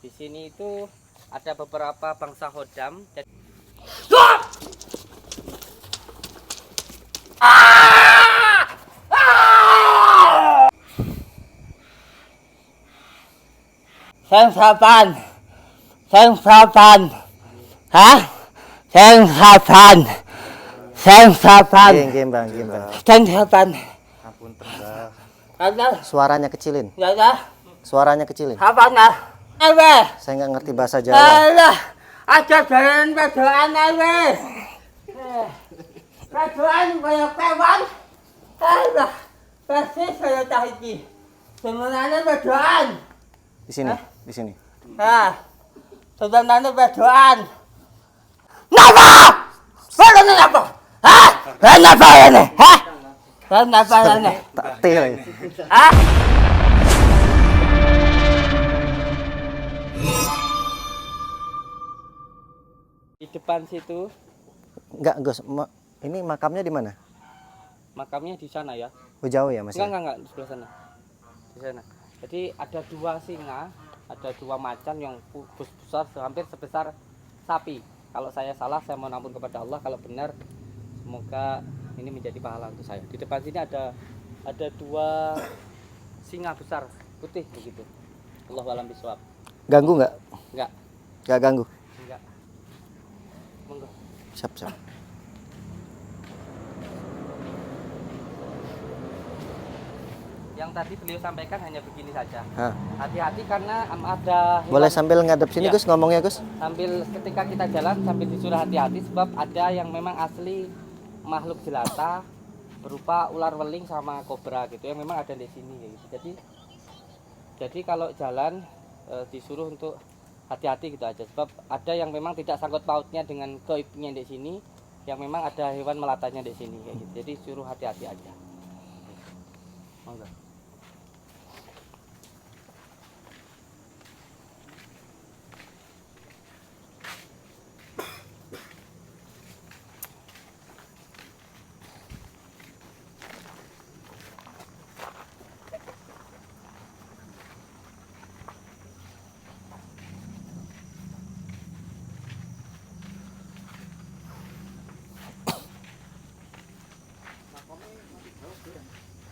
Di sini itu ada beberapa bangsa hodam. Sengsapan, sengsapan, hah? Sengsapan, sengsapan, Bang. sengsapan. Ampun, Mbah. Ada, Suaranya kecilin. ada, Suaranya kecilin. apa nah? Ewe, Saya nggak ngerti bahasa Jawa. alah, ada jalan pedoan ewe. Pedoan kayak kewan. Alah, persis kayak tahiki. Sebenarnya pedoan. Di sini, di sini. Nah, sebenarnya pedoan. Napa? Ini apa? Hah? Kenapa ini? Hah? Kenapa ini? Tak til. Hah? Di depan situ Enggak, Gus. Ini makamnya di mana? makamnya di sana ya. Oh, jauh ya, Mas? Enggak, di sebelah sana. Di sana. Jadi ada dua singa, ada dua macan yang besar hampir sebesar sapi. Kalau saya salah, saya mohon ampun kepada Allah. Kalau benar, semoga ini menjadi pahala untuk saya. Di depan sini ada dua singa besar putih begitu. Allahu a'lam bishawab. Ganggu nggak? Enggak, Nggak ganggu. enggak. Monggo. Siap. Yang tadi beliau sampaikan hanya begini saja. Hah. Hati-hati karena ada Boleh sambil ngadep sini, Ya. Gus, ngomongnya, Gus? sambil ketika kita jalan sambil disuruh hati-hati sebab ada yang memang asli makhluk jelata berupa ular weling sama kobra gitu yang memang ada di sini gitu. Jadi kalau jalan disuruh untuk hati-hati gitu aja sebab ada yang memang tidak sangkut pautnya dengan gaibnya di sini yang memang ada hewan melatanya di sini kayak gitu. Jadi suruh hati-hati aja. Monggo.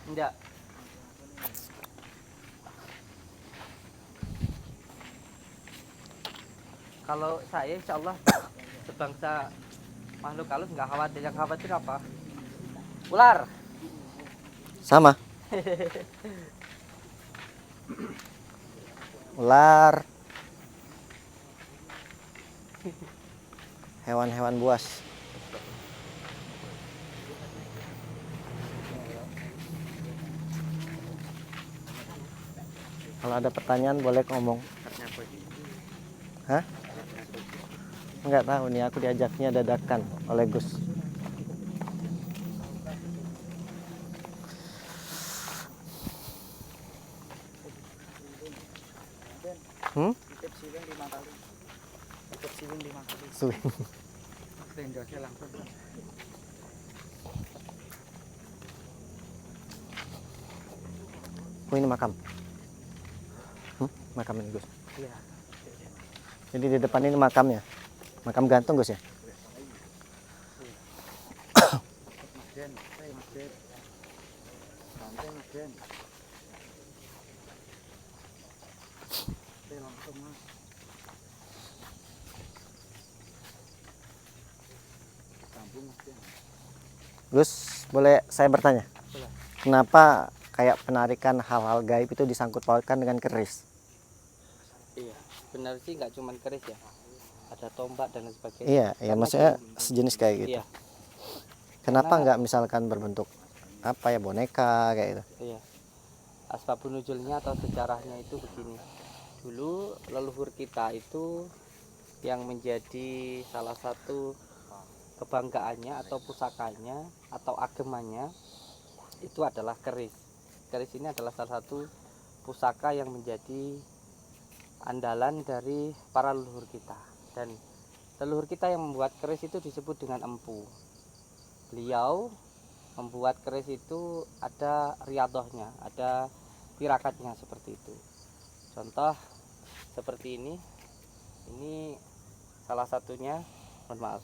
Enggak. Kalau saya insya Allah sebangsa makhluk halus nggak khawatir. Yang khawatir apa? Ular. Sama. Ular. Hewan-hewan buas. Kalau ada pertanyaan boleh ngomong. Hah? Enggak tahu nih, aku diajaknya dadakan oleh Gus. Titip siwing 5 kali. Titip siwing 5 kali. Suwing. Tendosnya langsung. Oh, ini makam. Makam ini, Gus. Iya. Jadi di depan ini makamnya. Makam gantung, Gus ya? Masden, masden. Santai masden. Langsung mas. Sambung masden. Gus, boleh saya bertanya? Boleh. Kenapa kayak penarikan hal-hal gaib itu disangkut pautkan dengan keris? Iya, benar sih nggak cuma keris ya. Ada tombak dan lain sebagainya. Iya, Karena maksudnya gini, sejenis kayak gitu. Iya, Kenapa karena- nggak misalkan berbentuk apa ya, boneka kayak gitu? iya. Asbabun nuzulnya atau sejarahnya itu begini. Dulu leluhur kita itu yang menjadi salah satu kebanggaannya atau pusakanya atau agemanya itu adalah keris. Keris ini adalah salah satu pusaka yang menjadi andalan dari para leluhur kita. Dan leluhur kita yang membuat keris itu disebut dengan empu. Beliau membuat keris itu ada riadohnya, ada tirakatnya seperti itu. Contoh seperti ini salah satunya, mohon maaf,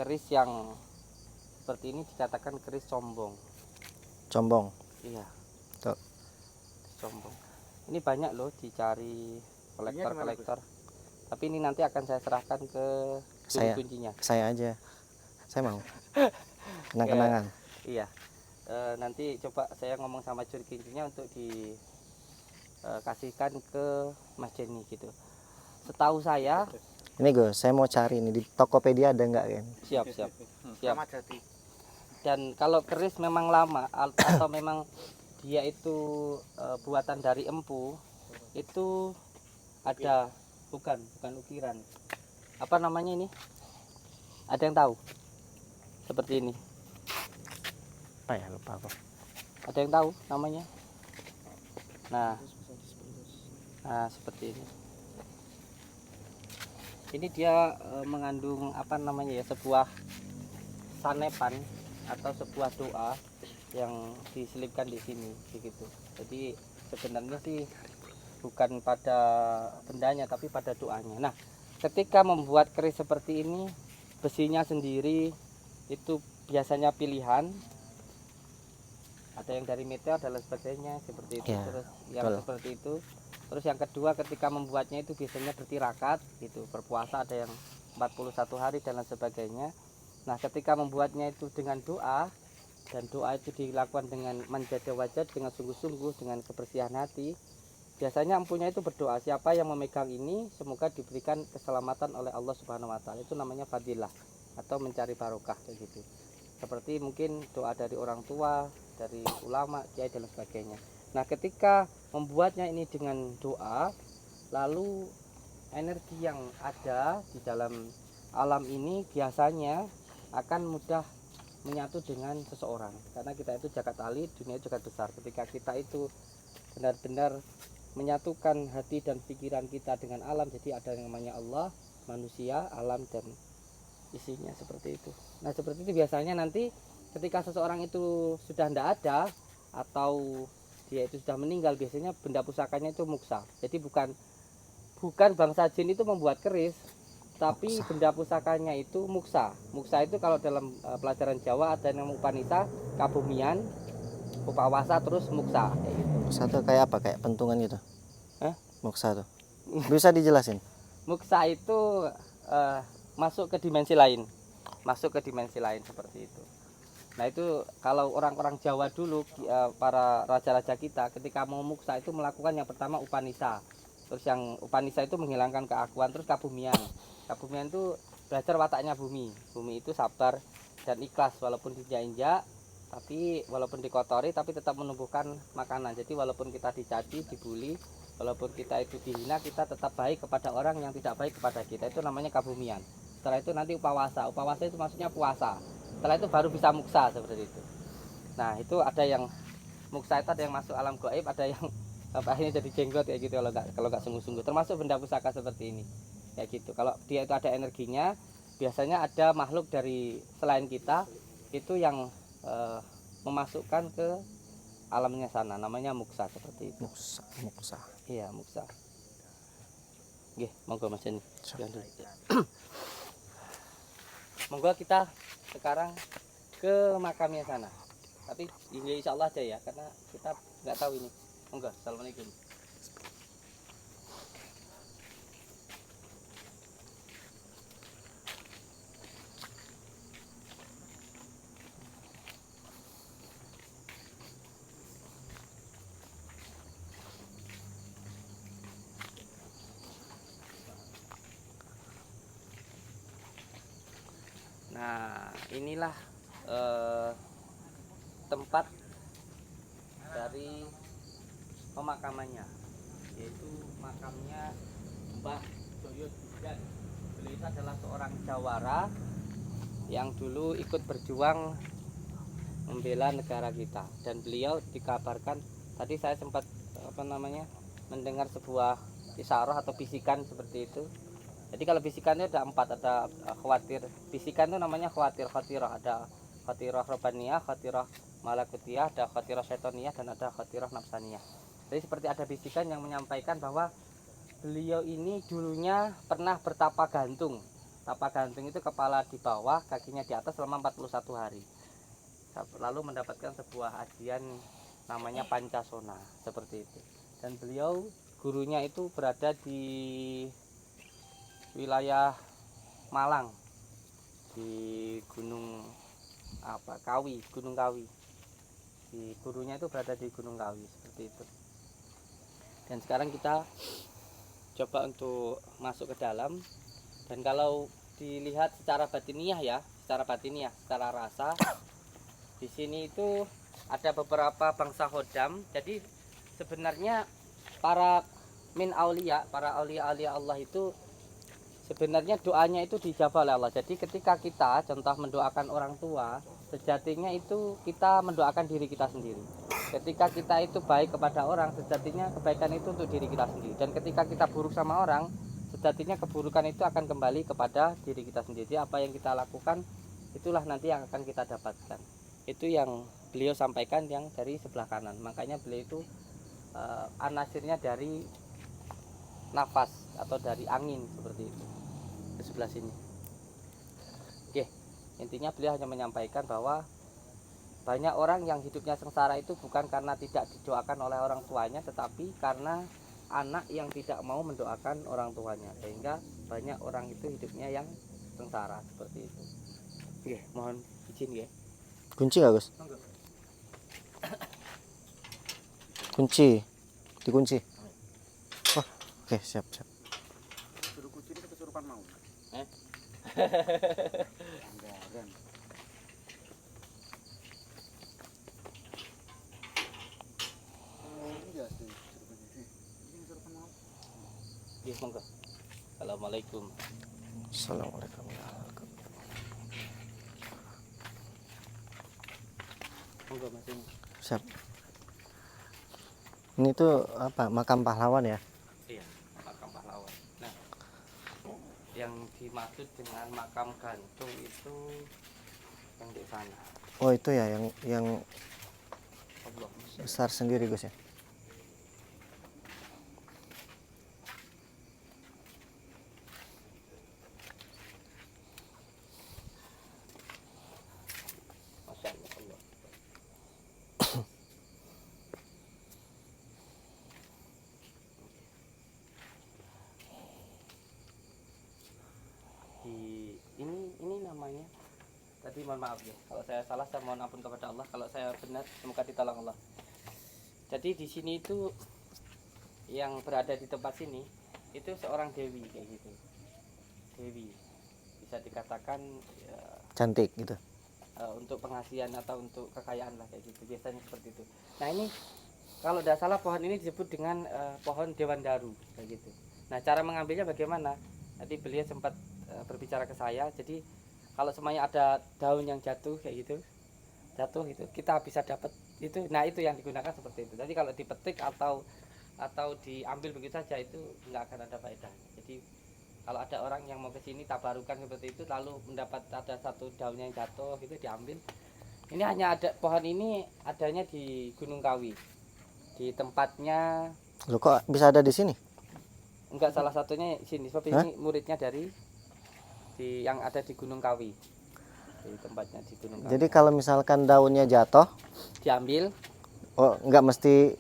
keris yang seperti ini dikatakan keris sombong. Combong. Iya, Tuh. sombong. Ini banyak loh dicari kolektor. Tapi ini nanti akan saya serahkan ke juru kuncinya. Saya aja. Saya mau. Kenang-kenangan. Iya. Nanti coba saya ngomong sama juru kuncinya untuk dikasihkan ke Mas Jenny gitu. Setahu saya, Ini Gus, saya mau cari ini di Tokopedia ada nggak kan? siap. Dan kalau keris memang lama atau memang dia itu buatan dari empu, itu ada bukan ukiran. Apa namanya ini? Ada yang tahu? Seperti ini. Apa ya, lupa aku. Ada yang tahu namanya? Nah, seperti ini. Ini dia mengandung apa namanya ya, sebuah sanepan atau sebuah doa yang diselipkan di sini begitu. Jadi sebenarnya sih bukan pada bendanya tapi pada doanya. Nah, ketika membuat keris seperti ini, besinya sendiri itu biasanya pilihan. Ada yang dari meteor dan lain sebagainya seperti itu. Ya, terus yang betul. seperti itu. Terus yang kedua, ketika membuatnya itu biasanya bertirakat gitu, berpuasa, ada yang 41 hari dan lain sebagainya. Nah, ketika membuatnya itu dengan doa, dan doa itu dilakukan dengan menjaga wajah, dengan sungguh-sungguh, dengan kebersihan hati, biasanya empunya itu berdoa, siapa yang memegang ini semoga diberikan keselamatan oleh Allah Subhanahu wa taala. Itu namanya fadilah atau mencari barokah kayak gitu. Seperti mungkin doa dari orang tua, dari ulama, kiai dan sebagainya. Nah, ketika membuatnya ini dengan doa, lalu energi yang ada di dalam alam ini biasanya akan mudah menyatu dengan seseorang, karena kita itu jagat ali, dunia jagat besar. Ketika kita itu benar-benar menyatukan hati dan pikiran kita dengan alam, jadi ada yang namanya Allah, manusia, alam dan isinya seperti itu. Nah, seperti itu biasanya nanti ketika seseorang itu sudah tidak ada atau dia itu sudah meninggal, biasanya benda pusakanya itu muksa. Jadi bukan bangsa jin itu membuat keris, tapi benda pusakanya itu muksa. Muksa itu kalau dalam pelajaran Jawa ada yang upanisa, kabumian, upawasa, terus muksa kayak gitu. Muksa tuh kayak apa? Kayak pentungan gitu? Hah? Muksa tuh. Bisa dijelasin? Muksa itu masuk ke dimensi lain. Seperti itu. Nah, itu kalau orang-orang Jawa dulu, para raja-raja kita ketika mau muksa itu melakukan yang pertama upanisa. Terus yang upanisa itu menghilangkan keakuan, terus kabumian. Kabumian itu belajar wataknya bumi. Bumi itu sabar dan ikhlas walaupun diinjak-injak, tapi walaupun dikotori tapi tetap menumbuhkan makanan. Jadi walaupun kita dicaci, dibully, walaupun kita itu dihina, kita tetap baik kepada orang yang tidak baik kepada kita. Itu namanya kabumian. Setelah itu nanti upawasa. Upawasa itu maksudnya puasa. Setelah itu baru bisa muksa seperti itu. Nah, itu ada yang muksa itu ada yang masuk alam gaib, ada yang akhirnya jadi jenggot kayak gitu kalau nggak sungguh-sungguh. Termasuk benda pusaka seperti ini kayak gitu. Kalau dia itu ada energinya, biasanya ada makhluk dari selain kita itu yang memasukkan ke alamnya sana, namanya muksa seperti itu. Muksa. Iya, muksa. Nggih, monggo Mas Jenny. Monggo kita sekarang ke makamnya sana. Tapi ini insya Allah aja ya, karena kita nggak tahu ini. Monggo, assalamualaikum. Nah, inilah tempat dari pemakamannya, yaitu makamnya Mbah Joyo Dijan. Beliau itu adalah seorang jawara yang dulu ikut berjuang membela negara kita, dan beliau dikabarkan, tadi saya sempat mendengar sebuah isyarah atau bisikan seperti itu. Jadi kalau bisikannya ada 4, ada khawatir. Bisikan itu namanya khawatirah. Ada khawatirah robaniyah, khawatirah malakutiyah, ada khawatirah syaitoniyah, dan ada khawatirah nafsaniyah. Jadi seperti ada bisikan yang menyampaikan bahwa beliau ini dulunya pernah bertapa gantung. Tapa gantung itu kepala di bawah, kakinya di atas selama 41 hari. Lalu mendapatkan sebuah ajian namanya Pancasona seperti itu. Dan beliau gurunya itu berada di wilayah Malang, di Gunung Kawi, Gunung Kawi. Di gurunya itu berada di Gunung Kawi seperti itu. Dan sekarang kita coba untuk masuk ke dalam, dan kalau dilihat secara batiniah ya, secara rasa, di sini itu ada beberapa bangsa hodam. Jadi sebenarnya para para aulia Allah itu sebenarnya doanya itu dijabah oleh Allah. Jadi ketika kita contoh mendoakan orang tua, sejatinya itu kita mendoakan diri kita sendiri. Ketika kita itu baik kepada orang, sejatinya kebaikan itu untuk diri kita sendiri. Dan ketika kita buruk sama orang, sejatinya keburukan itu akan kembali kepada diri kita sendiri. Jadi apa yang kita lakukan, itulah nanti yang akan kita dapatkan. Itu yang beliau sampaikan yang dari sebelah kanan. Makanya beliau itu anasirnya dari nafas atau dari angin seperti itu. Di sebelah sini. Oke, intinya beliau hanya menyampaikan bahwa banyak orang yang hidupnya sengsara itu bukan karena tidak didoakan oleh orang tuanya, tetapi karena anak yang tidak mau mendoakan orang tuanya, sehingga banyak orang itu hidupnya yang sengsara seperti itu. Oke, mohon izin ya. Kunci nggak, Gus? Kunci. Dikunci. Oh, oke, siap. Suruh kunci ini kesurupan mau. Oke, monggo. Assalamualaikum. Assalamualaikum. Monggo Mas ini. Siap. Ini tuh apa? Makam pahlawan ya? Iya, makam pahlawan. Nah, yang dimaksud dengan makam gantung itu yang di sana. Oh, itu ya yang Allah. besar sendiri, Gus ya. Masya Allah. Ini namanya tadi, mohon maaf ya kalau saya salah, saya mohon ampun kepada Allah. Kalau saya benar, semoga ditolong Allah. Jadi di sini itu yang berada di tempat sini itu seorang dewi kayak gitu. Dewi bisa dikatakan ya, Cantik gitu. untuk pengasihan atau untuk kekayaan lah kayak gitu, biasanya seperti itu. Nah ini kalau tidak salah pohon ini disebut dengan pohon Dewan Daru kayak gitu. Nah cara mengambilnya bagaimana? Tadi beliau sempat berbicara ke saya. Jadi kalau semuanya ada daun yang jatuh kayak gitu, itu kita bisa dapat itu. Nah itu yang digunakan seperti itu. Jadi kalau dipetik atau diambil begitu saja itu nggak akan ada faedah. Jadi kalau ada orang yang mau ke sini tabarukan seperti itu, lalu mendapat ada satu daun yang jatuh itu diambil. Ini hanya ada pohon ini adanya di Gunung Kawi, di tempatnya. Loh, kok bisa ada di sini? Enggak, salah satunya sini. Sebab ini muridnya dari yang ada di Gunung Kawi, di tempatnya di Gunung Kawi. Jadi kalau misalkan daunnya jatuh, Diambil. oh nggak mesti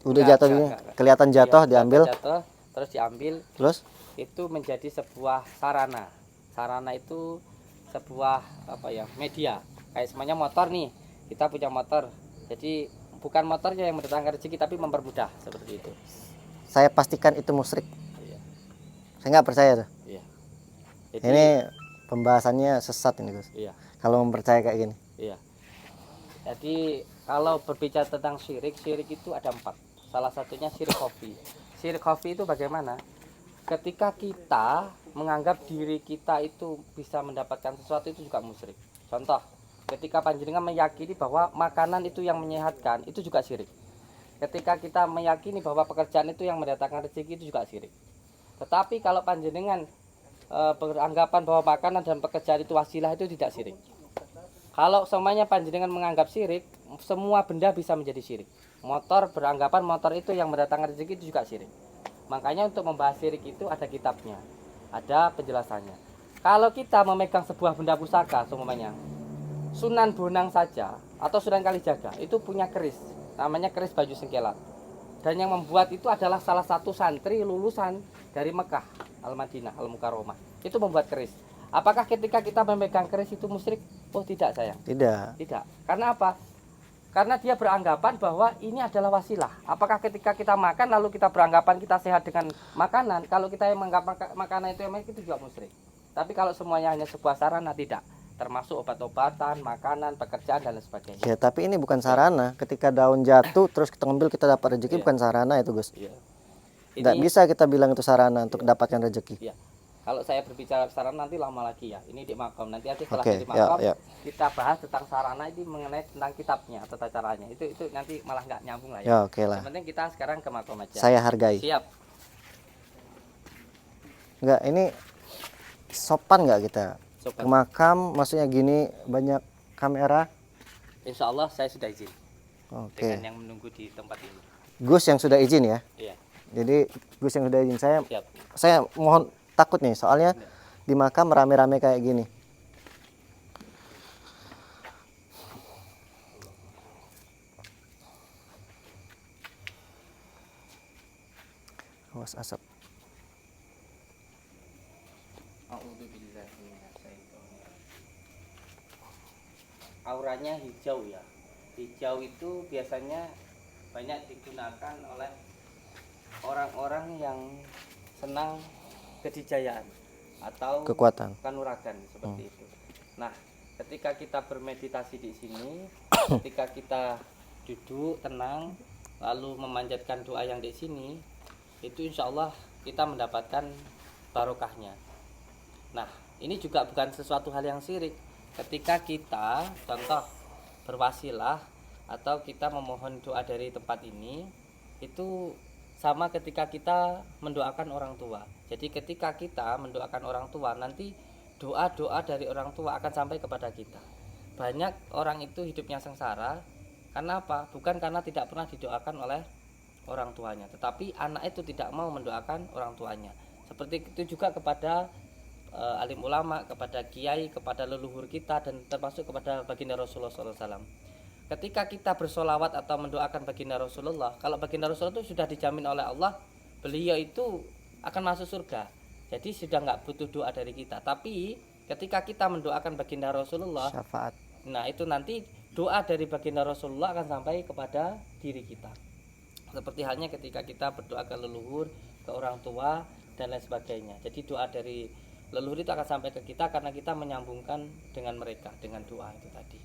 udah Enggak, jatuh gini, kelihatan jatuh Iya, diambil, jatuh, terus diambil. terus Itu menjadi sebuah sarana. Sarana itu sebuah media. Kayak semuanya motor nih, kita punya motor. Jadi bukan motornya yang mendatangkan rezeki, tapi mempermudah seperti itu. saya pastikan itu musyrik. Iya. Saya nggak percaya tuh. Iya. Jadi, Ini pembahasannya sesat ini, Gus. iya. Kalau mempercaya kayak gini. Iya. Jadi kalau berbicara tentang syirik itu ada 4. Salah satunya syirik khafi. Syirik khafi itu bagaimana? Ketika kita menganggap diri kita itu bisa mendapatkan sesuatu, itu juga musyrik. Contoh, ketika panjenengan meyakini bahwa makanan itu yang menyehatkan, itu juga syirik. Ketika kita meyakini bahwa pekerjaan itu yang mendatangkan rezeki, itu juga syirik. Tetapi kalau panjenengan beranggapan bahwa makanan dan pekerjaan itu wasilah, itu tidak syirik. Kalau semuanya panjenengan menganggap syirik, semua benda bisa menjadi syirik. Motor beranggapan motor itu yang mendatangkan rezeki itu juga syirik. Makanya untuk membahas syirik itu ada kitabnya, ada penjelasannya. Kalau kita memegang sebuah benda pusaka, semuanya Sunan Bonang saja atau Sunan Kalijaga itu punya keris, namanya keris Baju Sengkelat. Dan yang membuat itu adalah salah satu santri lulusan dari Mekah, Al-Madinah, Al-Mukarramah. Itu membuat keris. Apakah ketika kita memegang keris itu musyrik? Oh tidak sayang. Tidak. Tidak. Karena apa? Karena dia beranggapan bahwa ini adalah wasilah. Apakah ketika kita makan lalu kita beranggapan kita sehat dengan makanan? Kalau kita yang menganggap makanan itu juga musyrik. Tapi kalau semuanya hanya sebuah sarana, tidak. Termasuk obat-obatan, makanan, pekerjaan dan lain sebagainya. Ya, tapi ini bukan sarana. Ketika daun jatuh terus kita ngambil kita dapat rezeki, Iya. bukan sarana itu, Gus. Iya. Tidak bisa kita bilang itu sarana untuk dapatkan rezeki. Iya. Kalau saya berbicara sarana nanti lama lagi ya. Ini di makam. Nanti setelah Oke, di makam ya. kita bahas tentang sarana ini mengenai tentang kitabnya, tata caranya. Itu nanti malah nggak nyambung lah ya. Ya, oke lah. Yang penting kita sekarang ke makam aja. Saya hargai. Siap. Enggak, ini sopan nggak kita? Ke Sobat. makam maksudnya gini banyak kamera. Insya Allah saya sudah izin Oke. dengan yang menunggu di tempat ini. Gus yang sudah izin ya. Iya. Jadi Gus yang sudah izin, Siap. saya mohon takut nih soalnya di makam rame-rame kayak gini. Awas asap. Auranya hijau ya. Hijau itu biasanya banyak digunakan oleh orang-orang yang senang kedijayaan atau Kekuatan. kanuragan seperti itu. Nah, ketika kita bermeditasi di sini, ketika kita duduk tenang lalu memanjatkan doa yang di sini, itu insya Allah kita mendapatkan barokahnya. Nah, ini juga bukan sesuatu hal yang syirik. Ketika kita contoh berwasilah atau kita memohon doa dari tempat ini, itu sama ketika kita mendoakan orang tua. Jadi ketika kita mendoakan orang tua, nanti doa-doa dari orang tua akan sampai kepada kita. Banyak orang itu hidupnya sengsara karena apa? Bukan karena tidak pernah didoakan oleh orang tuanya, tetapi anak itu tidak mau mendoakan orang tuanya. Seperti itu juga kepada alim ulama, kepada kiai, kepada leluhur kita, dan termasuk kepada baginda Rasulullah SAW. Ketika kita bersolawat atau mendoakan baginda Rasulullah, kalau baginda Rasulullah itu sudah dijamin oleh Allah, beliau itu akan masuk surga. Jadi sudah nggak butuh doa dari kita. Tapi ketika kita mendoakan baginda Rasulullah, Syafaat. nah itu nanti doa dari baginda Rasulullah akan sampai kepada diri kita. Seperti halnya ketika kita berdoa ke leluhur, ke orang tua, dan lain sebagainya. Jadi doa dari leluhur itu akan sampai ke kita karena kita menyambungkan dengan mereka dengan doa itu tadi.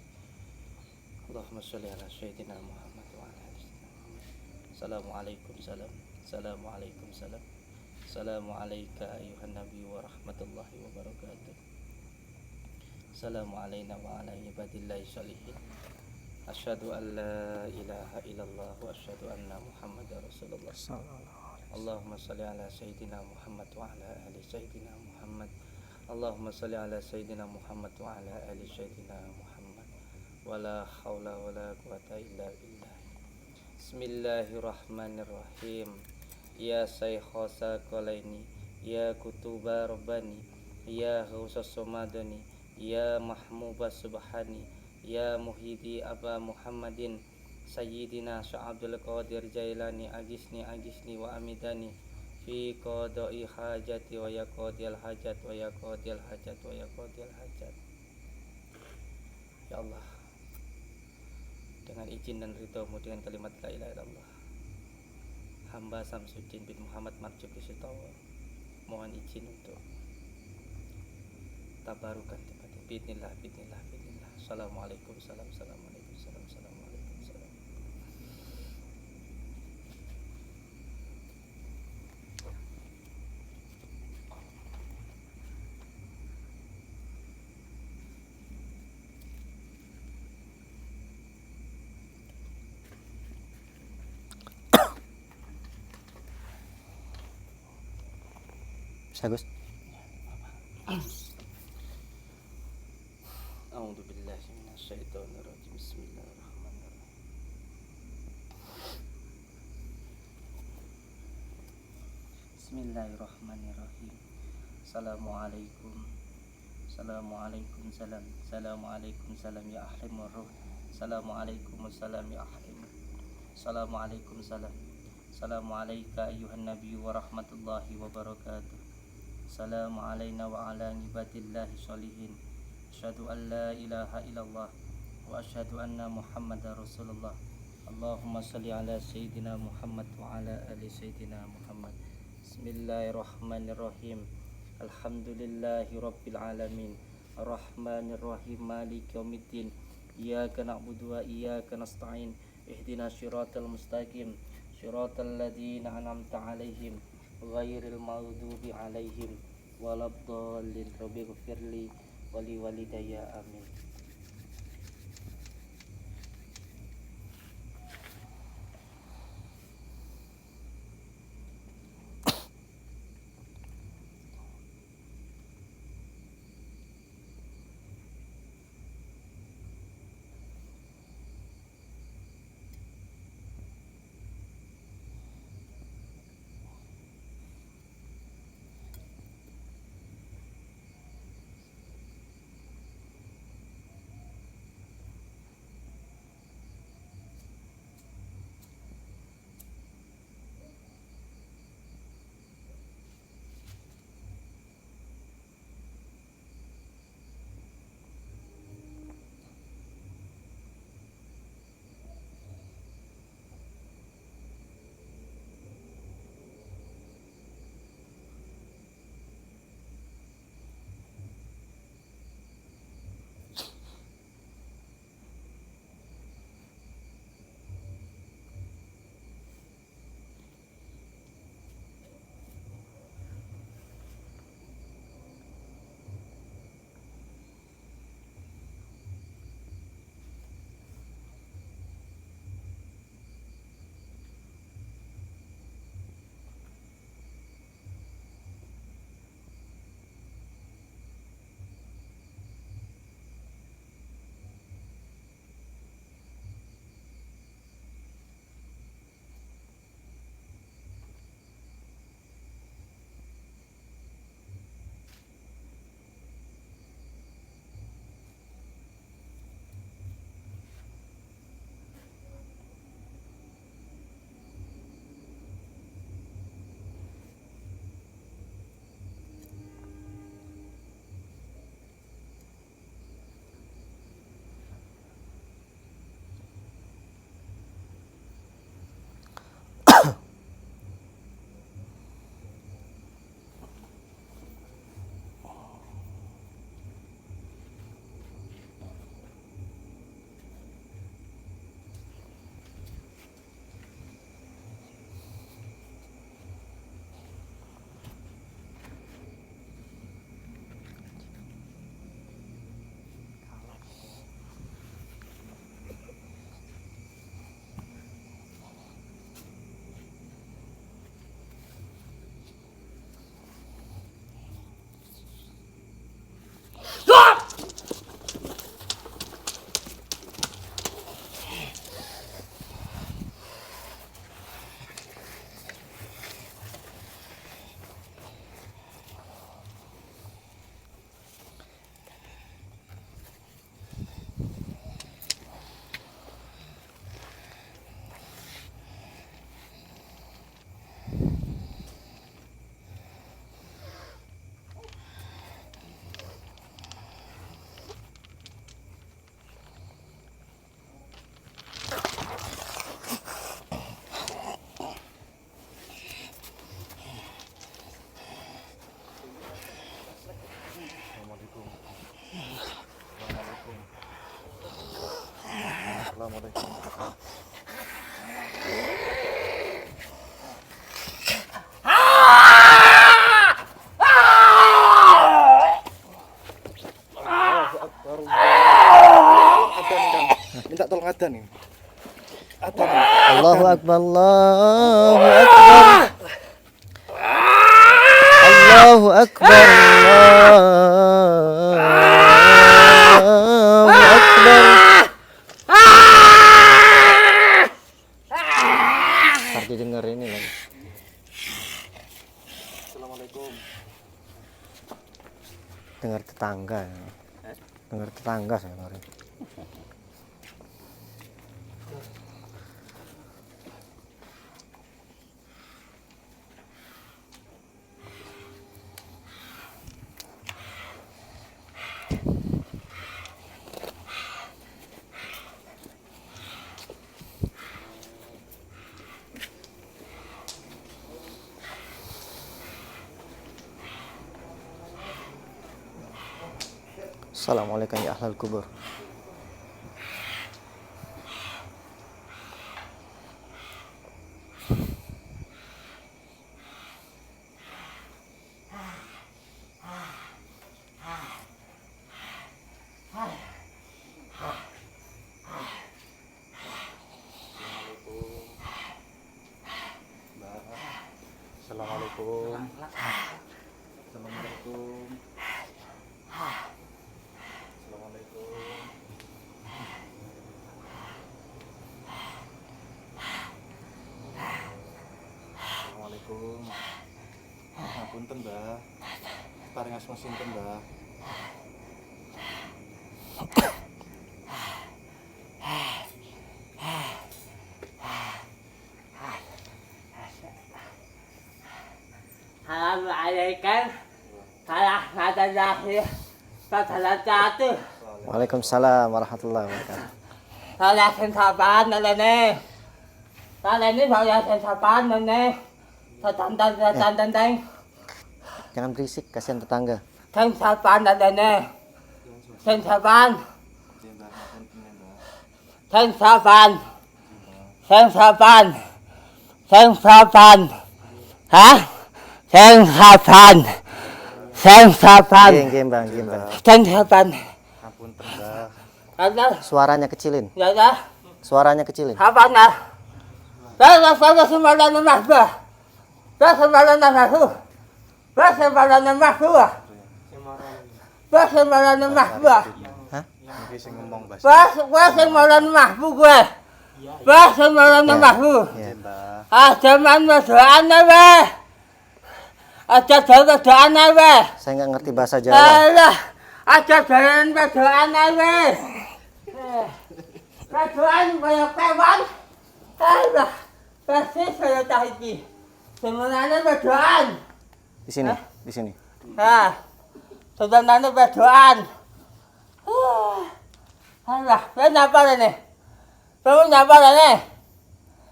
Allahumma sholli ala sayyidina Muhammad wa ala ali sayyidina Muhammad. Assalamualaikum salam. Assalamualaikum salam. Assalamu alayka ayuhan nabi wa rahmatullahi wa barakatuh. Assalamu alayna wa ala ibadillahi sholihin. Asyhadu an la ilaha illallah wa asyhadu anna Muhammadar Rasulullah. Allahumma sholli ala sayyidina Muhammad wa ala ali sayyidina Muhammad. Allahumma sholli ala sayyidina Muhammad wa ala ali sayyidina Muhammad. Wala haula wala quwata illa billah. Bismillahirrahmanirrahim. Ya Sayyikhosa Qalaini, Ya Kutuba Rabbani, Ya Ghausas Somadani, Ya Mahmubas Subhani, Ya Muhidi Aba Muhammadin, Sayyidina Sya'abdul Qadir Jailani, Agisni wa amidani fi qada'i hajati wa yaqadil hajat wa yaqadil hajat wa yaqadil hajat. Ya Allah, dengan izin dan ridhomu, dengan kalimat la ilaha illallah, hamba Samsuddin bin Muhammad Marjuki Sitowo mohon izin untuk tabarukan tempat ini. Bismillah. Assalamualaikum salam. Assalamualaikum salam. Assalamualaikum salam. Bisa, Gus? A'udzu billahi minasyaitonir rajim. Bismillahirrahmanirrahim. Bismillahirrahmanirrahim. Assalamualaikum. Assalamualaikum salam. Assalamualaikum salam ya ahli ruh. Assalamualaikum salam ya ahli. Assalamualaikum salam. Assalamualaikum ayuhan nabi wa rahmatullahi wa barakatuh. Assalamu alayna wa ala ibadillahi sholihin. Asyhadu an la ilaha illallah wa asyhadu anna muhammadar rasulullah. Allahumma salli ala sayyidina Muhammad wa ala ali sayyidina Muhammad. Bismillahirrahmanirrahim. Alhamdulillahi rabbil alamin. Arrahmanirrahim maliki yaumiddin. Iyyaka na'budu wa iyyaka nasta'in. Ihdinas siratal mustaqim. Siratal ladzina an'amta 'alaihim ghairil maghdubi 'alaihim waladdallin. Rabbighfirli wa li walidayya amin. Assalamualaikum. Minta tolong adzan nih. Allahu Akbar, Allahu Akbar. Allahu Akbar, Allahu Akbar. Ntar didengar ini lagi. Assalamualaikum. Dengar tetangga. Dengar tetangga saya kemarin. Assalamualaikum ya ahlal kubur. Assalamualaikum. Assalamualaikum. Assalamualaikum. Ngapunten, Mbah. Paring asma sinten, Mbah? Assalamualaikum. Warahmatullahi wabarakatuh. Waalaikumsalam warahmatullahi wabarakatuh. Saya sensapaan nenek. Saya ini saya sensapaan nenek. Tentang Jangan berisik, kasihan tetangga. sensapaan nenek. Sensapaan. Sensapaan. Sensapaan. Sensapaan. Hah? Sensapaan. Sensapaan. Gembang. Sensapaan. Ngapunten, Mbah. Ada. Suaranya kecilin. Ya dah. Suaranya kecilin. Apa nak? Saya semalam nama bah. Saya semalam nama tu. Saya semalam nama tu. Saya semalam nama bah. Iki sing ngomong, Mbah. Saya semalam nama gue. Saya semalam nama tu. Ya. Mbah. Ah zaman berdoa nabe. Ada berdoa nabe. Saya nggak ngerti bahasa Jawa. Allah. Ada jalan berdoa nabe. Berdoa banyak kawan. Allah. Pasti saya tahiki. Sebenarnya berdoa. Di sini, di sini. Nah, sebenarnya berdoa. Allah, kenapa ini? Kamu kenapa ini?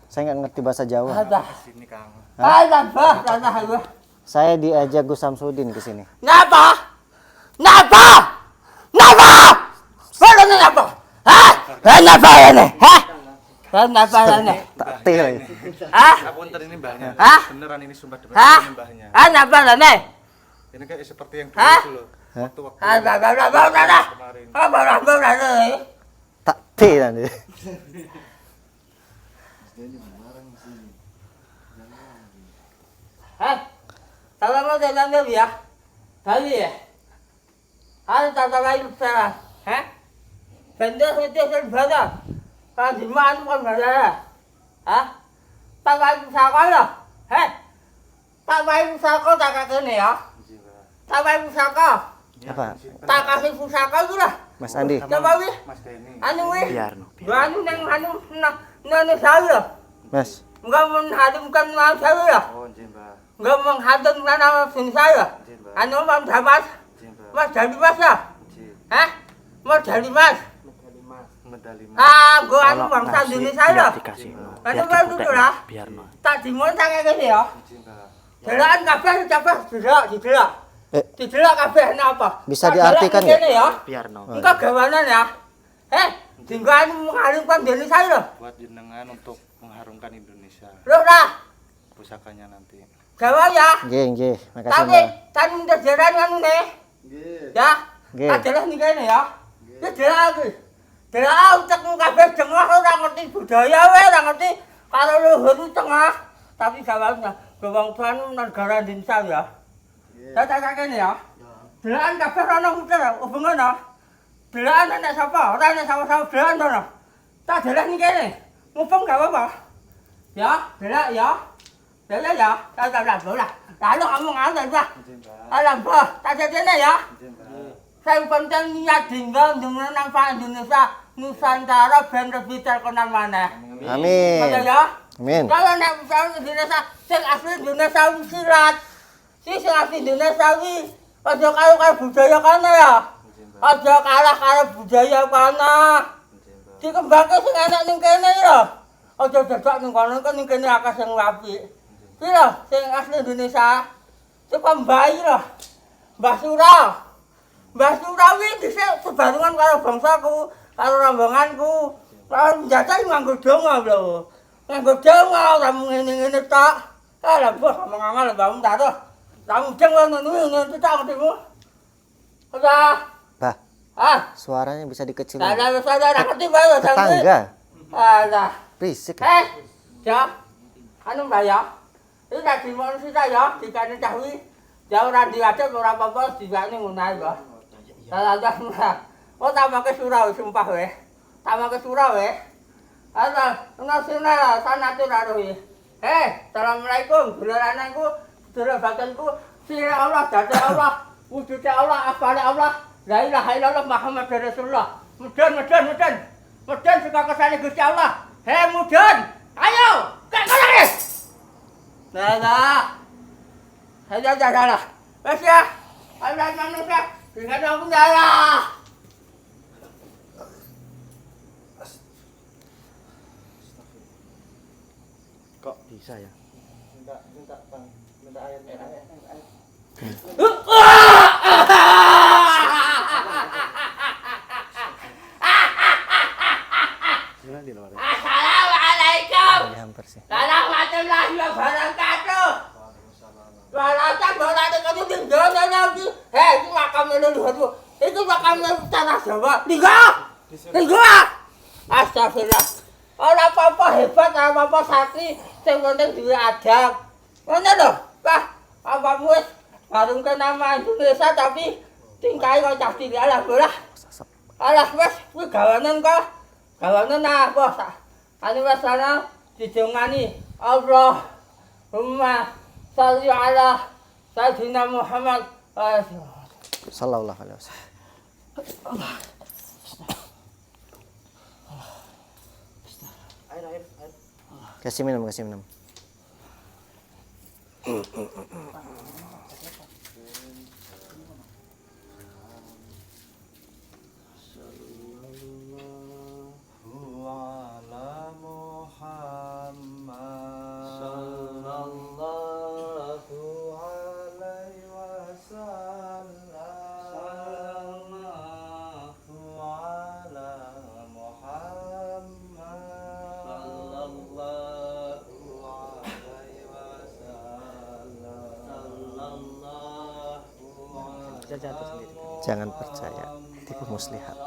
Saya nggak ngerti bahasa Jawa. Allah, Sini, Kang. Allah. Saya diajak Gus Samsudin ke sini. Kenapa? Kenapa? Hah? Kenapa ini? Hah? Kenapa ini? Tak til. Hah? Ngapunten ini Mbahnya. Hah? Beneran ini sumpah demi Hah? ini Mbahnya. Kenapa ini? Ini kayak seperti yang Hah? dulu itu loh. Hah? Waktu-waktu Kemarin. Tak til nanti. Hah? Kalau mau jalan dia ya? Kali ya? Ada tata lain sekarang. Hah? Benda itu serbada. Kalau di mana kan ada? Hah? Tak lain sekolah. Hah? Tak lain sekolah tak kasih ni ya? Tak lain sekolah. Apa? Tak kasih pusaka tu lah. Mas Andi. Coba wih. Mas Denny. Anu wih. Biarno. Anu nang saya. Mas, Enggak menghadamkan nama saya. Oh, nggih, Mbah. Enggak menghadamkan nama saya. Nggih, Mbah. Anu Mas Damas. Nggih, Mbah. Mas dari Mas ya? Nggih. Hah? Mas dari Mas? Medali Mas. Ah, gua anu bangsa Indonesia ya? dikasih. Anu kan dulu lah. Biar no. Tak dimon tak kayak gini ya? Nggih, Mbah. Delaan kabeh capek didelak. Didelak kabeh napa? Bisa diartikan ya? Ya? Biar no. Engkau gawanan ya? Tinggal mengharumkan Indonesia loh. Buat jenengan untuk mengharumkan Indonesia. Loh lah, Pusakanya nanti. gawa ya. Nggih. Makasih, Tapi Mbak. kan minta jalan anu nih. Ya. Nggih. Adalah nih kayaknya ya. Ya jalan lagi. Jalan utak kabeh jengah ora ngerti budaya wae, ora ngerti kalau luhur itu tengah. Tapi gawangnya gawang tuan negara Indonesia ya. Ya tak kene ya. Jalan kabeh ana muter hubungan ya. Jalan nek sapa? Ora nek sapa-sapa jalan to. Tak jalan nih kene. Mumpung gak apa-apa. Ya, jalan ya. Jalan ya. Tak boleh. Lalu kamu ngantar Mbah. Izin, Mbak. Alah Mbah, tak jadinya ya. Izin, Mbak. Saya penting niat tinggal dengan Pak Indonesia Nusantara ben lebih terkenal mana. Amin. Betul ya? Amin. Kalau nek Indonesia sing asli Indonesia silat. Sing asli Indonesia wi aja karo budaya kana ya. Izin, Mbak. Aja kalah karo budaya kana. Izin, Mbak. Dikembangke sing enak ning kene ya. Aja dadak ning kono kan ning kene akeh sing apik. Piro sing asli Indonesia? Cukup bayi lho. Mbah Surau. Mbah Surau wi dhisik sebarungan karo bangsaku, karo rombonganku. Kalau njajah nganggo donga lho. Nganggo donga ora mung ngene-ngene tok. Lah mbah ngomong-ngomong mbahmu taruh. Kamu jangan ngono tak ketemu. Udah. Bah, Ah, suaranya bisa dikecilin. ada ngerti bae Tetangga. Alah. Berisik. Ya. Anu Mbak ya. Iki tak dimon sita ya, dikane cawi. Ya ora diadep ora apa-apa, dikane ngono ae, Mbak. Salah. Oh tamake surau sumpah weh. Tamake surau weh. Ada, nasional sanate karo iki. Assalamualaikum, dulur-anakku, dulur batanku, sira Allah, dadi Allah, wujude Allah, afale Allah. La ilaha illallah Muhammad Rasulullah. Mudun suka kesane Gusti Allah. Mudun. Ayo, kek kono iki. Nah. Salah. Wes ya. Allah manusia, dengan aku darah. Kok bisa ya? Minta Bang. Minta air. Assalamualaikum. Ini hampir sih. Warahmatullahi wabarakatuh. Walata bolane kamu tinggal lagi. Iki makam leluhurmu. Itu makam tanah Jawa. Tinggal. Astagfirullah. Ora apa-apa hebat, ora apa-apa sakti, sing penting duwe adab. Ngono lho, Pak. Apamu wis barungke nama Indonesia tapi tingkahe kok cah cilik alah bolah. Alah wis kuwi gawanan kok. Gawanan apa? Anu wis ana didongani Allahumma sholli ala Sayyidina Muhammad. Sallallahu alaihi wasallam. Kasih minum. Ala Muhammad Sallallahu alaihi wasallam. Ala Muhammad sallallahu alaihi wasallam. Jangan percaya tipu muslihat.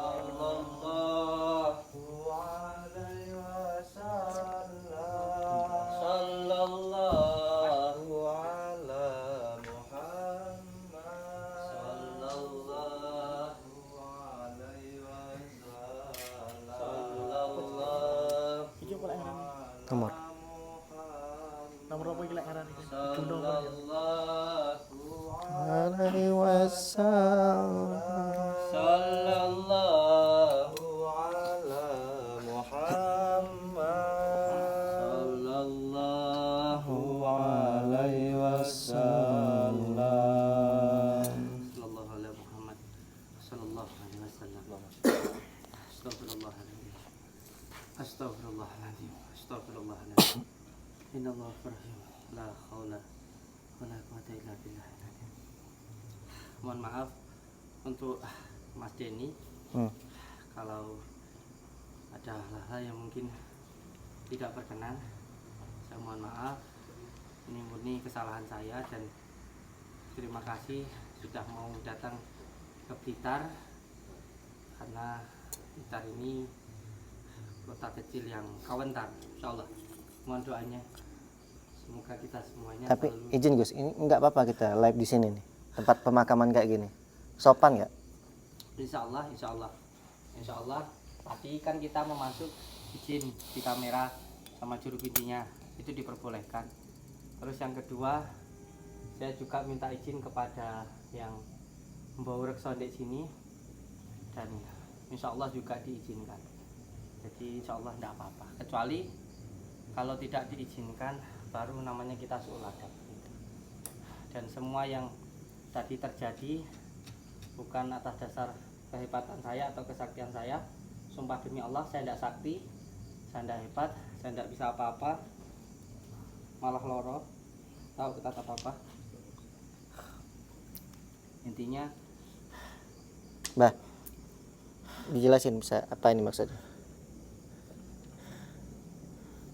Nomor. Nomor apa iki lek ngarani? Duno apa ya? Alaihi wasallam. Sallallahu Ala Muhammad sallallahu alaihi wasallam. sallallahu ala Muhammad sallallahu alaihi wasallam. Astagfirullahaladzim. Innallaha rahim. La haula wala quwata illa billah. Mohon maaf untuk Mas Denny. Kalau ada hal-hal yang mungkin tidak berkenan, saya mohon maaf. Ini murni kesalahan saya dan terima kasih sudah mau datang ke Blitar, karena Blitar ini kota kecil yang kawentar. Insyaallah mohon doanya semoga kita semuanya Tapi selalu izin Gus, ini enggak apa-apa kita live di sini nih. Tempat pemakaman kayak gini. Sopan nggak? insyaallah. Tapi kan kita mau masuk izin di kamera sama juru bidinya itu diperbolehkan. Terus yang kedua, saya juga minta izin kepada yang membawa reksa di sini, dan insya Allah juga diizinkan. Jadi insya Allah tidak apa-apa, kecuali kalau tidak diizinkan baru namanya kita suul adab. Dan semua yang tadi terjadi bukan atas dasar kehebatan saya atau kesaktian saya. Sumpah demi Allah, saya tidak sakti, saya tidak hebat, saya tidak bisa apa-apa, malah loro, tahu kita apa-apa. Intinya Mbah, dijelasin bisa apa ini maksudnya?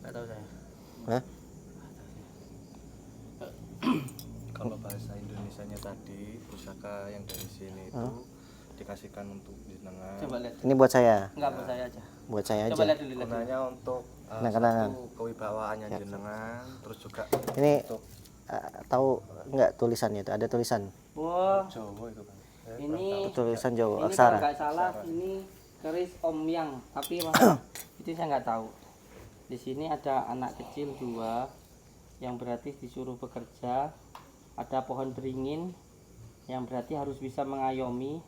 nggak tahu saya. Hah? Kalau bahasa Indonesianya tadi, pusaka yang dari sini itu dikasihkan untuk jenengan. Coba lihat. Ini buat saya, Enggak, buat saya aja. buat saya Coba aja. lihat dulu, lihat dulu. Gunanya untuk Kenang-kenangan. satu kewibawaannya jenengan, terus juga Ini untuk tahu nggak tulisannya itu? Ada tulisan, Wah, Jawa itu kan. ini tulisan Jawa, ini kalau aksara. nggak salah ini keris Omyang, tapi masa itu saya nggak tahu. Di sini ada anak kecil 2 yang berarti disuruh bekerja, ada pohon beringin yang berarti harus bisa mengayomi.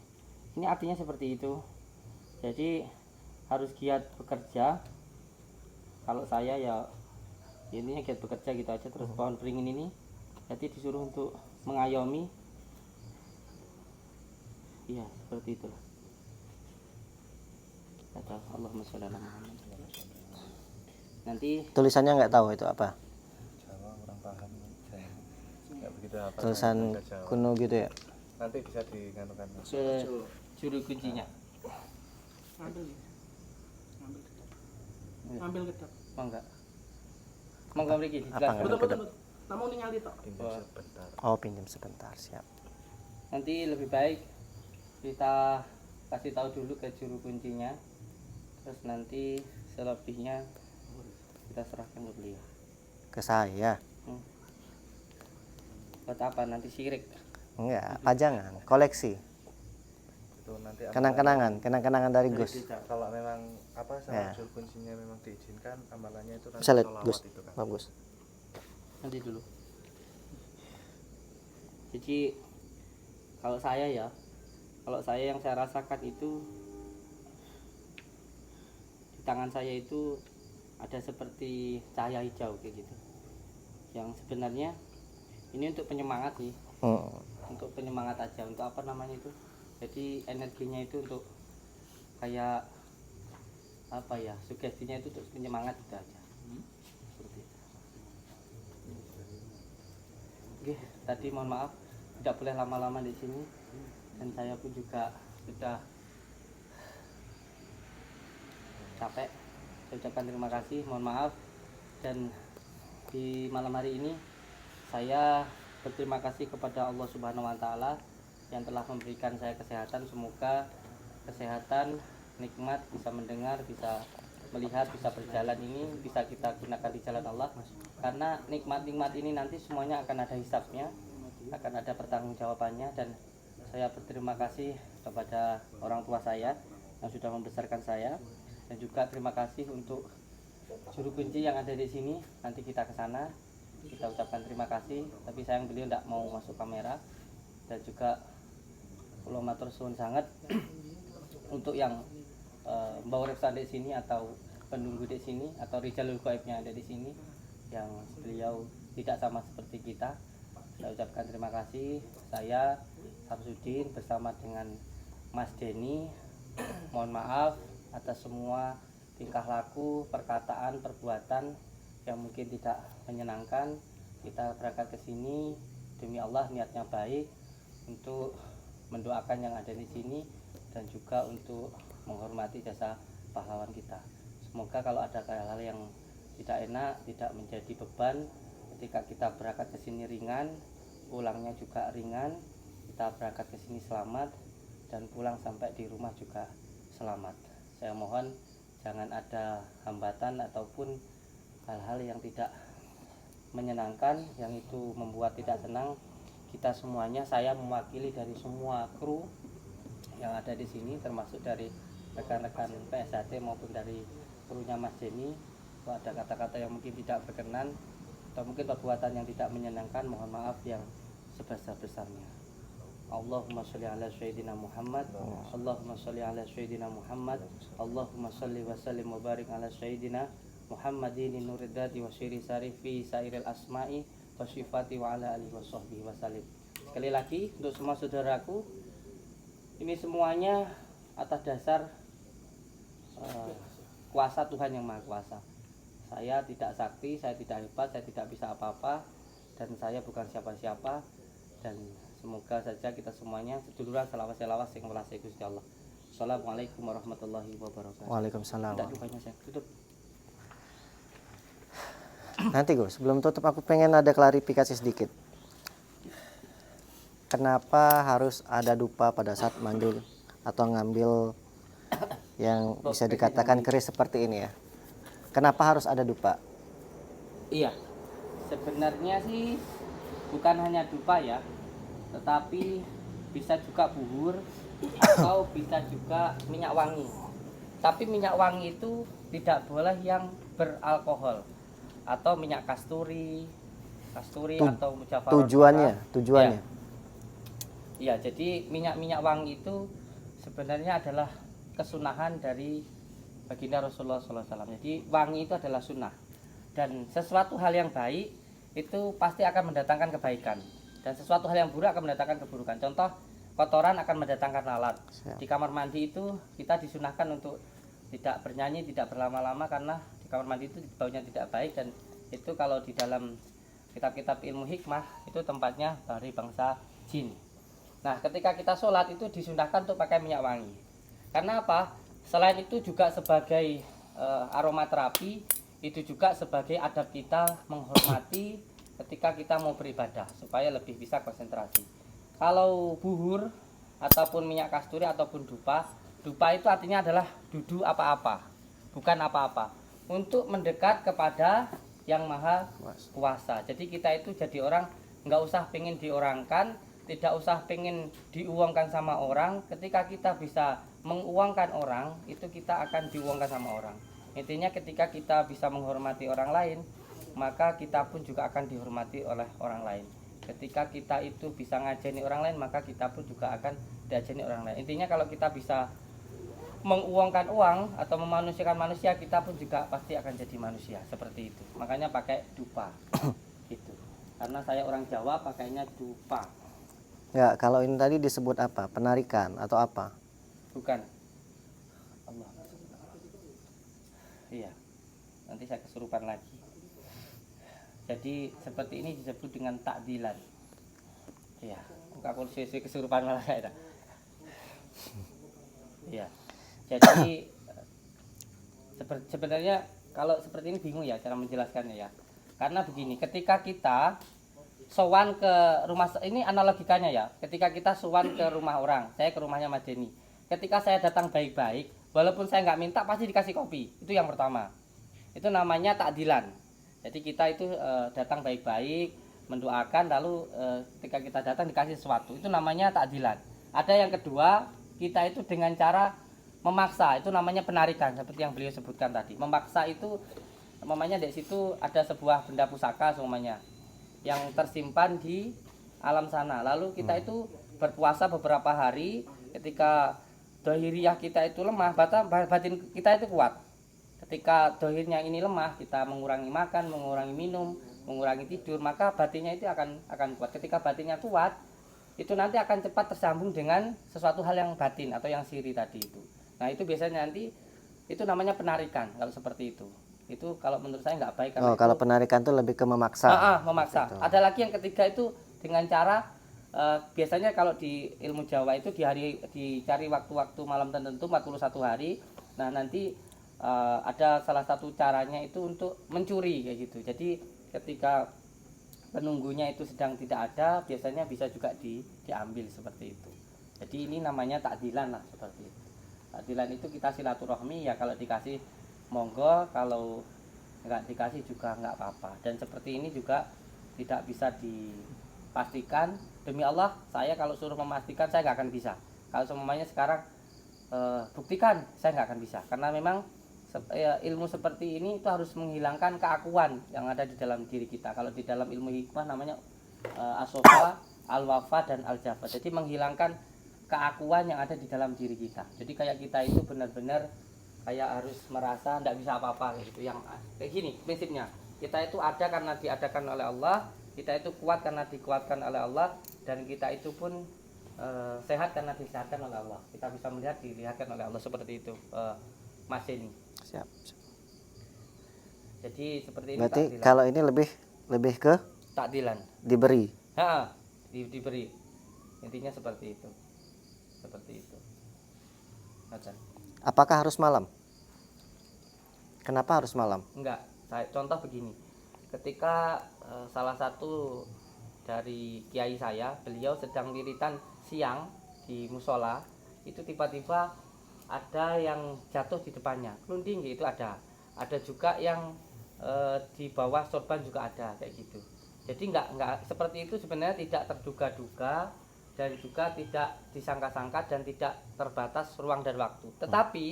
Ini artinya seperti itu. Jadi harus giat bekerja. Kalau saya ya intinya giat bekerja gitu aja. Terus pohon beringin ini berarti disuruh untuk mengayomi. Iya, seperti itulah. Kata Allahumma sholli ala Muhammad. Nanti Tulisannya nggak tahu itu apa? Jawa kurang paham. Saya nggak begitu apa. Tulisan kuno gitu ya? Nanti bisa digantukan. ke juru kuncinya. Ngambil ya. Ngambil kedap. Mangga. Mangga mriki Apa dijelaskan. nggak? Betul betul. Namun ningali tok. Pinjam sebentar. Oh, pinjam sebentar, siap. Nanti lebih baik kita kasih tahu dulu ke juru kuncinya. Terus nanti selebihnya kita serahkan ke beliau. Ke saya? Buat apa nanti syirik? Enggak, pajangan, koleksi, Itu nanti kenang-kenangan dari Gus. kalau memang apa sama Ya. juru kuncinya memang diizinkan, amalannya itu nanti Bisa lihat sholawat Gus, itu kan. bagus. Nanti dulu. Jadi kalau saya yang saya rasakan itu di tangan saya itu ada seperti cahaya hijau kayak gitu. Yang sebenarnya ini untuk penyemangat sih, untuk penyemangat aja, untuk apa namanya itu. Jadi energinya itu untuk kayak apa ya, sugestinya itu untuk penyemangat itu aja. Seperti itu. Oke, tadi mohon maaf tidak boleh lama-lama di sini, dan saya pun juga sudah capek. Saya ucapkan terima kasih, mohon maaf. Dan di malam hari ini saya berterima kasih kepada Allah Subhanahu wa taala yang telah memberikan saya kesehatan. Semoga kesehatan, nikmat, bisa mendengar, bisa melihat, bisa berjalan ini bisa kita gunakan di jalan Allah. Karena nikmat-nikmat ini nanti semuanya akan ada hisabnya, akan ada pertanggungjawabannya. Dan saya berterima kasih kepada orang tua saya yang sudah membesarkan saya, dan juga terima kasih untuk juru kunci yang ada di sini. Nanti kita ke sana, kita ucapkan terima kasih, tapi sayang beliau tidak mau masuk kamera. Dan juga kula matur suwun sangat untuk yang membawa reksa di sini atau penunggu di sini atau rijalul gaibnya ada di sini, yang beliau tidak sama seperti kita. Saya ucapkan terima kasih. Saya Samsudin bersama dengan Mas Denny mohon maaf atas semua tingkah laku, perkataan, perbuatan yang mungkin tidak menyenangkan. Kita berangkat ke sini demi Allah, niatnya baik untuk mendoakan yang ada di sini dan juga untuk menghormati jasa pahlawan kita. Semoga kalau ada hal-hal yang tidak enak tidak menjadi beban. Ketika kita berangkat ke sini ringan, pulangnya juga ringan. Kita berangkat ke sini selamat dan pulang sampai di rumah juga selamat. Saya mohon jangan ada hambatan ataupun hal-hal yang tidak menyenangkan, yang itu membuat tidak senang. Kita semuanya, saya mewakili dari semua kru yang ada di sini, termasuk dari rekan-rekan PSHT maupun dari krunya Mas Denny. Kalau ada kata-kata yang mungkin tidak berkenan atau mungkin perbuatan yang tidak menyenangkan, mohon maaf yang sebesar-besarnya. Allahumma sholli ala sayyidina Muhammad, Allahumma sholli ala sayyidina Muhammad, Allahumma sholli wa sallim wa barik ala sayyidina Muhammadin nuridati wa syiri sarifi sairil asma'i wa sifati wa ala alihi wa sahbihi wa salim. Sekali lagi untuk semua saudaraku, ini semuanya atas dasar kuasa Tuhan yang Maha Kuasa. Saya tidak sakti, saya tidak hebat, saya tidak bisa apa-apa, dan saya bukan siapa-siapa. Dan semoga saja kita semuanya seduluran selawat-selawat sing welas Gusti Allah. Assalamualaikum warahmatullahi wabarakatuh. Waalaikumsalam. Tidak dupanya saya tutup. Nanti Gus, sebelum tutup aku pengen ada klarifikasi sedikit. Kenapa harus ada dupa pada saat manggil atau ngambil yang bisa dikatakan keris seperti ini ya? Kenapa harus ada dupa? Iya, sebenarnya sih bukan hanya dupa ya, tetapi bisa juga buhur atau bisa juga minyak wangi. Tapi minyak wangi itu tidak boleh yang beralkohol, atau minyak kasturi atau mujafaron. Tujuannya. Iya, jadi minyak wangi itu sebenarnya adalah kesunahan dari baginda Rasulullah SAW. Jadi wangi itu adalah sunnah, dan sesuatu hal yang baik itu pasti akan mendatangkan kebaikan, dan sesuatu hal yang buruk akan mendatangkan keburukan. Contoh, kotoran akan mendatangkan lalat. Di kamar mandi itu kita disunahkan untuk tidak bernyanyi, tidak berlama-lama, karena di kamar mandi itu baunya tidak baik, dan itu kalau di dalam kitab-kitab ilmu hikmah itu tempatnya dari bangsa jin. Nah, ketika kita sholat itu disunahkan untuk pakai minyak wangi. Karena apa? Selain itu juga sebagai aromaterapi, itu juga sebagai adab kita menghormati ketika kita mau beribadah supaya lebih bisa konsentrasi. Kalau buhur ataupun minyak kasturi ataupun dupa itu artinya adalah dudu apa-apa, bukan apa-apa, untuk mendekat kepada yang Maha Kuasa. Jadi kita itu jadi orang nggak usah pengen diorangkan, tidak usah pengen diuangkan sama orang. Ketika kita bisa menguangkan orang, itu kita akan diuangkan sama orang. Intinya ketika kita bisa menghormati orang lain, maka kita pun juga akan dihormati oleh orang lain. Ketika kita itu bisa ngajeni orang lain, maka kita pun juga akan diajeni orang lain. Intinya kalau kita bisa menguangkan uang atau memanusiakan manusia, kita pun juga pasti akan jadi manusia, seperti itu. Makanya pakai dupa gitu. Karena saya orang Jawa, pakainya dupa. Ya, kalau ini tadi disebut apa? Penarikan atau apa? Bukan. Allah. Iya. Nanti saya kesurupan lagi. Jadi seperti ini disebut dengan takdilan. Iya. Aku kesurupan malah saya. Iya. Jadi sebenarnya kalau seperti ini bingung ya cara menjelaskannya ya. Karena begini, ketika kita sowan ke rumah, ini analogikanya ya, ketika kita sowan ke rumah orang, saya ke rumahnya Mas Denny, ketika saya datang baik-baik, walaupun saya nggak minta pasti dikasih kopi. Itu yang pertama, itu namanya takdilan. Jadi kita itu datang baik-baik, mendoakan, lalu ketika kita datang dikasih sesuatu, itu namanya takdilan. Ada yang kedua, kita itu dengan cara memaksa, itu namanya penarikan, seperti yang beliau sebutkan tadi. Memaksa itu namanya di situ ada sebuah benda pusaka semuanya yang tersimpan di alam sana. Lalu kita itu berpuasa beberapa hari, ketika dohiriyah kita itu lemah, batin kita itu kuat. Ketika dohirnya ini lemah, kita mengurangi makan, mengurangi minum, mengurangi tidur, maka batinnya itu akan kuat. Ketika batinnya kuat, itu nanti akan cepat tersambung dengan sesuatu hal yang batin atau yang siri tadi itu. Nah, itu biasanya nanti itu namanya penarikan kalau seperti itu. Itu kalau menurut saya nggak baik. Oh, kalau penarikan itu lebih ke memaksa. Memaksa. Gitu. Ada lagi yang ketiga itu dengan cara biasanya kalau di ilmu Jawa itu dicari waktu-waktu malam tertentu 41 hari. Nah, nanti ada salah satu caranya itu untuk mencuri kayak gitu. Jadi ketika penunggunya itu sedang tidak ada, biasanya bisa juga diambil seperti itu. Jadi ini namanya takdilan lah, seperti itu. Takdilan itu kita silaturahmi ya, kalau dikasih monggo, kalau nggak dikasih juga nggak apa-apa. Dan seperti ini juga tidak bisa dipastikan. Demi Allah, saya kalau suruh memastikan saya nggak akan bisa. Kalau semuanya sekarang buktikan, saya nggak akan bisa. Karena memang ilmu seperti ini itu harus menghilangkan keakuan yang ada di dalam diri kita. Kalau di dalam ilmu hikmah namanya asofa al-wafa dan al-jafa. Jadi menghilangkan keakuan yang ada di dalam diri kita. Jadi kayak kita itu benar-benar kayak harus merasa tidak bisa apa-apa gitu. Yang kayak gini prinsipnya. Kita itu ada karena diadakan oleh Allah, kita itu kuat karena dikuatkan oleh Allah, dan kita itu pun sehat karena disehatkan oleh Allah. Kita bisa melihat dilihatkan oleh Allah seperti itu, Mas ini. Siap. Jadi seperti ini. Berarti takdilan. kalau ini lebih ke Takdilan. diberi. Diberi. Intinya seperti itu. Seperti itu. Baca. Apakah harus malam? Kenapa harus malam? Enggak. Contoh begini. Ketika salah satu dari kiai saya, beliau sedang wiritan siang di musola, itu tiba-tiba ada yang jatuh di depannya, kelunding gitu ada juga yang di bawah sorban juga ada kayak gitu. Jadi enggak seperti itu, sebenarnya tidak terduga-duga dan juga tidak disangka-sangka dan tidak terbatas ruang dan waktu. Tetapi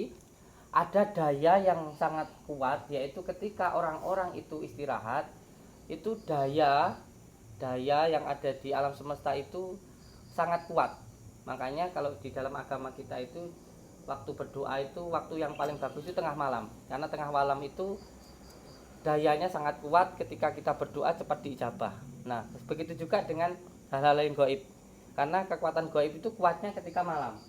ada daya yang sangat kuat, yaitu ketika orang-orang itu istirahat, itu daya yang ada di alam semesta itu sangat kuat. Makanya kalau di dalam agama kita itu waktu berdoa itu waktu yang paling bagus itu tengah malam, karena tengah malam itu dayanya sangat kuat, ketika kita berdoa cepat diijabah. Nah, begitu juga dengan hal-hal yang gaib, karena kekuatan gaib itu kuatnya ketika malam.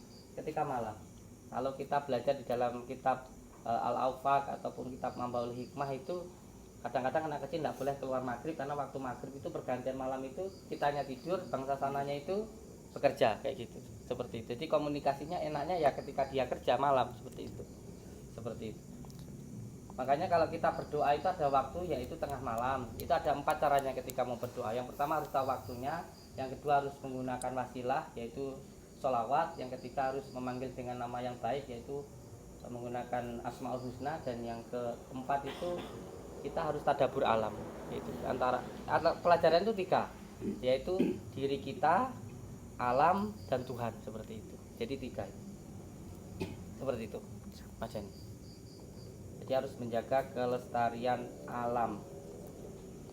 Kalau kita belajar di dalam kitab Al-Awfaq ataupun kitab Mambaul Hikmah itu, kadang-kadang anak kecil tidak boleh keluar maghrib, karena waktu maghrib itu pergantian malam itu kitanya tidur, bangsa sananya itu bekerja kayak gitu, seperti itu. Jadi komunikasinya enaknya ya ketika dia kerja malam, seperti itu. Makanya kalau kita berdoa itu ada waktu, yaitu tengah malam. Itu ada 4 caranya ketika mau berdoa. Yang pertama harus tahu waktunya, yang kedua harus menggunakan wasilah yaitu sholawat, yang ketiga harus memanggil dengan nama yang baik yaitu menggunakan Asmaul Husna, dan yang keempat itu kita harus tadabbur alam. Yaitu antara pelajaran itu 3, yaitu diri kita, alam, dan Tuhan, seperti itu. Jadi 3 seperti itu, Mas Jani. Jadi harus menjaga kelestarian alam.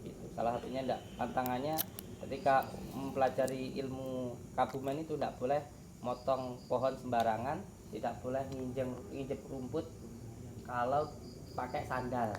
Gitu. Salah satunya tantangannya ketika mempelajari ilmu Kabumen itu tidak boleh motong pohon sembarangan, tidak boleh nginjek rumput kalau pakai sandal.